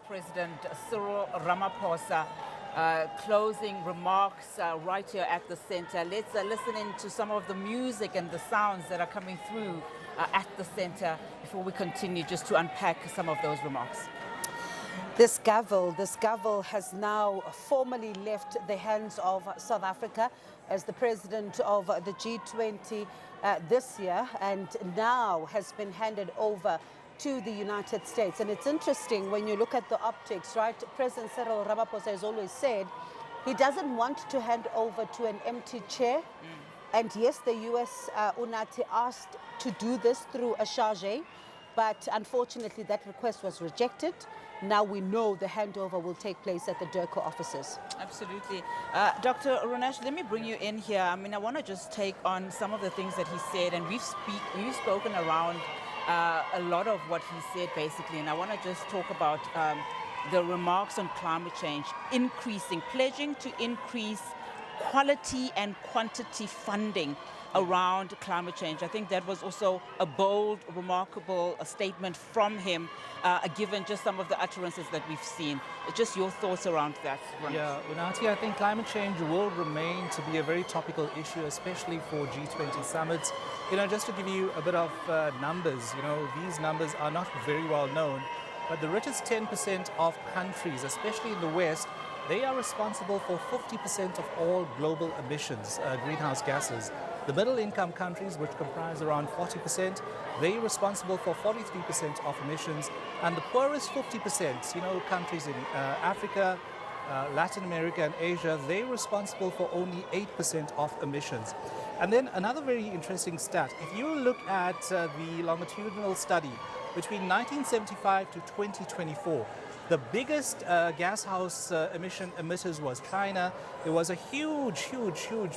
President Cyril Ramaphosa closing remarks right here at the center. Let's listen in to some of the music and the sounds that are coming through at the center before we continue just to unpack some of those remarks. This gavel has now formally left the hands of South Africa as the president of the G20 this year, and now has been handed over to the United States. And it's interesting when you look at the optics, right? President Cyril Ramaphosa has always said he doesn't want to hand over to an empty chair. And yes, the US UNATI asked to do this through a charge, but unfortunately that request was rejected. Now we know the handover will take place at the DIRCO offices. Absolutely. Dr. Ronesh, let me bring you in here. I mean, I want to just take on some of the things that he said, and we've spoken around a lot of what he said basically, and I want to just talk about the remarks on climate change, pledging to increase quality and quantity funding around climate change. I think that was also a bold, remarkable statement from him, given just some of the utterances that we've seen. Just your thoughts around that, Ronesh. Yeah, Unati, I think climate change will remain to be a very topical issue, especially for G20 summits. Just to give you a bit of numbers, these numbers are not very well known, but the richest 10% of countries, especially in the West, they are responsible for 50% of all global emissions, greenhouse gases. The middle-income countries, which comprise around 40%, they're responsible for 43% of emissions. And the poorest 50%, countries in Africa, Latin America and Asia, they're responsible for only 8% of emissions. And then another very interesting stat, if you look at the longitudinal study between 1975 to 2024, the biggest gas house emission emitters was China. It was a huge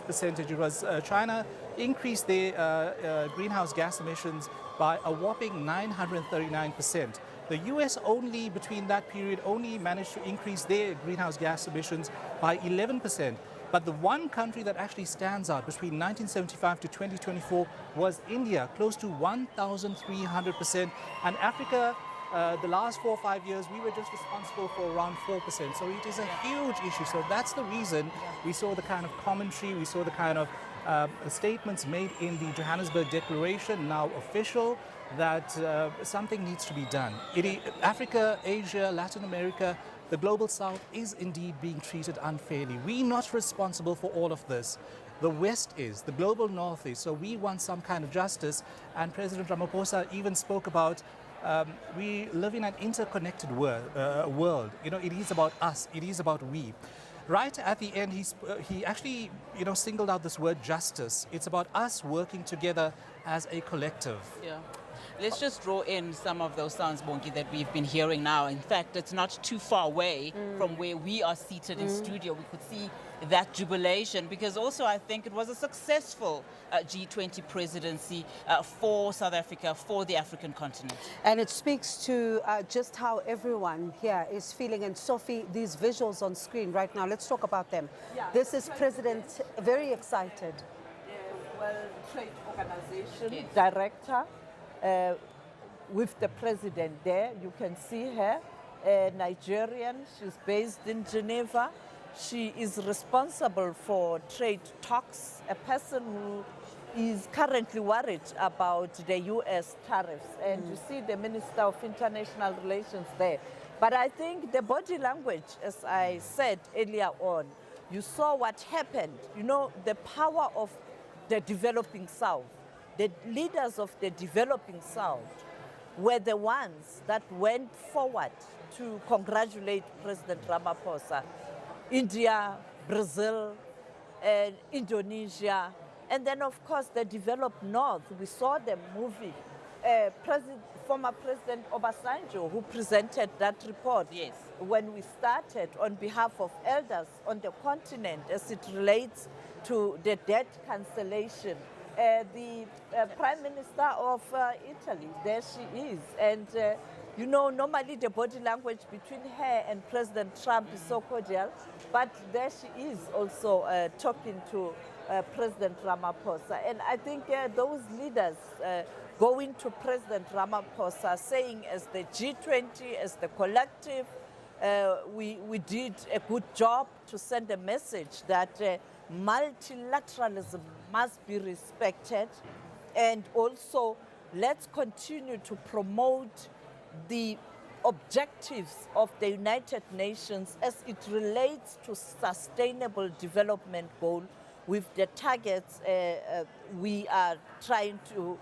percentage. It was China increased their greenhouse gas emissions by a whopping 939%. The US only, between that period, only managed to increase their greenhouse gas emissions by 11%. But the one country that actually stands out between 1975 to 2024 was India, close to 1,300%. And Africa, the last 4 or 5 years, we were just responsible for around 4%. So it is a huge issue. So that's the reason we saw the kind of commentary, we saw the kind of statements made in the Johannesburg Declaration, now official, that something needs to be done. Africa, Asia, Latin America, the global south is indeed being treated unfairly. We're not responsible for all of this. The West is, the global north is. So we want some kind of justice. And President Ramaphosa even spoke about we live in an interconnected world. It is about us. It is about we. Right at the end, he actually, singled out this word justice. It's about us working together as a collective. Yeah. Let's just draw in some of those sounds, Bongi, that we've been hearing now. In fact, it's not too far away from where we are seated in studio. We could see that jubilation, because also I think it was a successful G20 presidency for South Africa, for the African continent. And it speaks to just how everyone here is feeling. And Sophie, these visuals on screen right now, let's talk about them. Yeah. This is President very excited. World Trade Organization director with the president there. You can see her, Nigerian. She's based in Geneva. She is responsible for trade talks, a person who is currently worried about the US tariffs. And you see the Minister of International Relations there. But I think the body language, as I said earlier on, you saw what happened. The power of the developing South. The leaders of the developing South were the ones that went forward to congratulate President Ramaphosa. India, Brazil, Indonesia, and then of course the developed North. We saw them moving. Former President Obasanjo, who presented that report when we started on behalf of elders on the continent as it relates to the debt cancellation. The Prime Minister of Italy, there she is. And, normally the body language between her and President Trump is so cordial, but there she is also talking to President Ramaphosa. And I think those leaders going to President Ramaphosa saying as the G20, as the collective, we did a good job to send a message that multilateralism must be respected, and also let's continue to promote the objectives of the United Nations as it relates to sustainable development goal with the targets we are trying to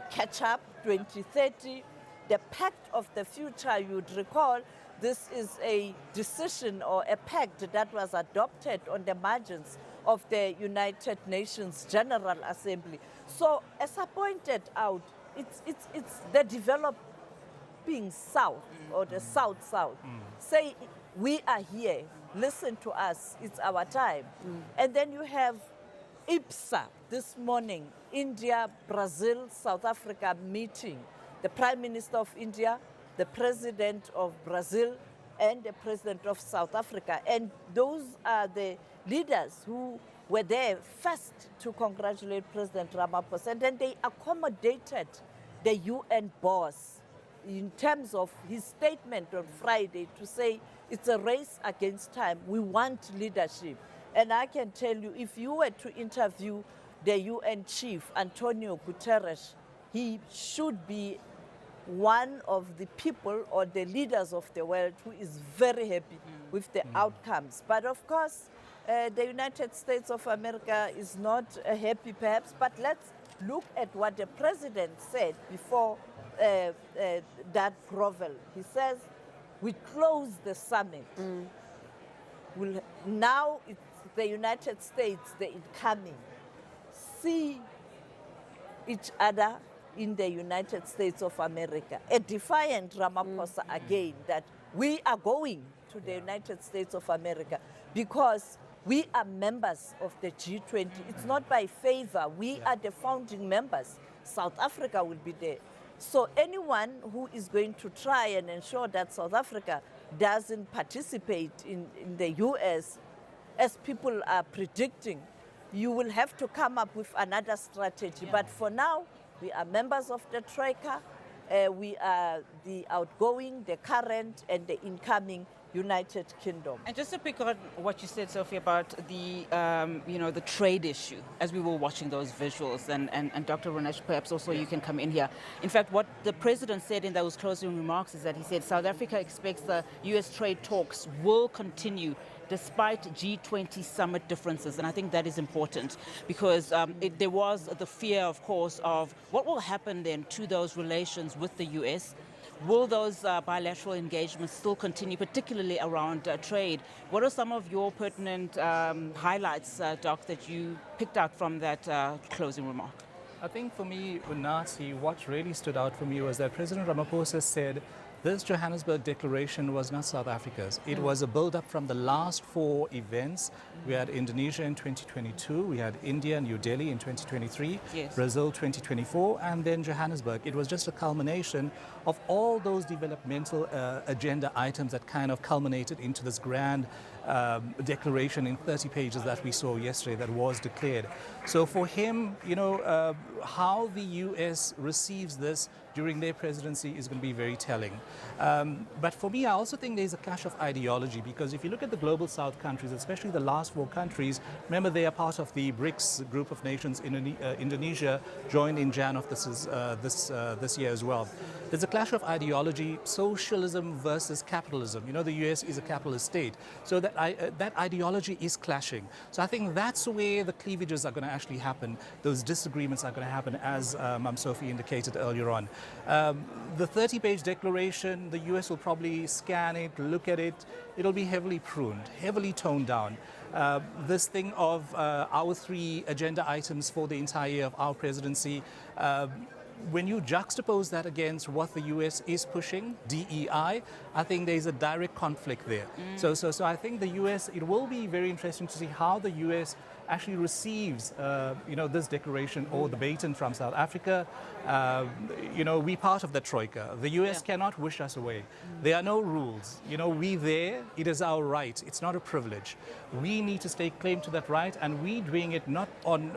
catch up, 2030. The Pact of the Future, you'd recall, this is a decision or a pact that was adopted on the margins of the United Nations General Assembly. So as I pointed out, it's the developing South or the South-South. Say, we are here, listen to us, it's our time. And then you have IPSA this morning, India, Brazil, South Africa meeting. The Prime Minister of India, the President of Brazil, and the President of South Africa. And those are the leaders who were there first to congratulate President Ramaphosa. And then they accommodated the UN boss in terms of his statement on Friday to say it's a race against time. We want leadership. And I can tell you, if you were to interview the UN chief, Antonio Guterres, he should be one of the people or the leaders of the world who is very happy with the outcomes. But of course, the United States of America is not happy perhaps, but let's look at what the president said before that grovel. He says, we close the summit. Now it's the United States, the incoming, see each other in the United States of America. A defiant Ramaphosa again that we are going to the United States of America because we are members of the G20. It's not by favor. We are the founding members. South Africa will be there. So anyone who is going to try and ensure that South Africa doesn't participate in the US, as people are predicting, you will have to come up with another strategy. But for now, we are members of the Troika. We are the outgoing, the current, and the incoming United Kingdom. And just to pick on what you said, Sophie, about the, the trade issue, as we were watching those visuals, and Dr. Ronesh, perhaps also you can come in here. In fact, what the president said in those closing remarks is that he said South Africa expects the U.S. trade talks will continue despite G20 Summit differences. And I think that is important because there was the fear, of course, of what will happen then to those relations with the U.S. Will those bilateral engagements still continue, particularly around trade? What are some of your pertinent highlights, Doc, that you picked out from that closing remark? I think for me, Unati, what really stood out for me was that President Ramaphosa said this Johannesburg declaration was not South Africa's. It was a build-up from the last four events. We had Indonesia in 2022, we had India, New Delhi in 2023, yes. Brazil 2024, and then Johannesburg. It was just a culmination of all those developmental agenda items that kind of culminated into this grand declaration in 30 pages that we saw yesterday that was declared. So for him, how the US receives this during their presidency is going to be very telling. But for me, I also think there's a clash of ideology because if you look at the global South countries, especially the last four countries, remember they are part of the BRICS group of nations. Indonesia joined in Jan of this year as well. There's a clash of ideology, socialism versus capitalism. The US is a capitalist state. So that ideology is clashing. So I think that's where the cleavages are going to actually happen. Those disagreements are going to happen, as Sophie indicated earlier on. The 30-page declaration, the US will probably scan it, look at it. It'll be heavily pruned, heavily toned down. This thing of our three agenda items for the entire year of our presidency, when you juxtapose that against what the US is pushing, DEI, I think there's a direct conflict there. So I think the US, it will be very interesting to see how the US actually receives, this declaration or the baton from South Africa. We're part of the Troika. The US cannot wish us away. There are no rules. We there, it is our right. It's not a privilege. We need to stake claim to that right, and we're doing it not on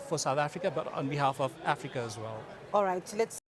for South Africa, but on behalf of Africa as well. All right, let's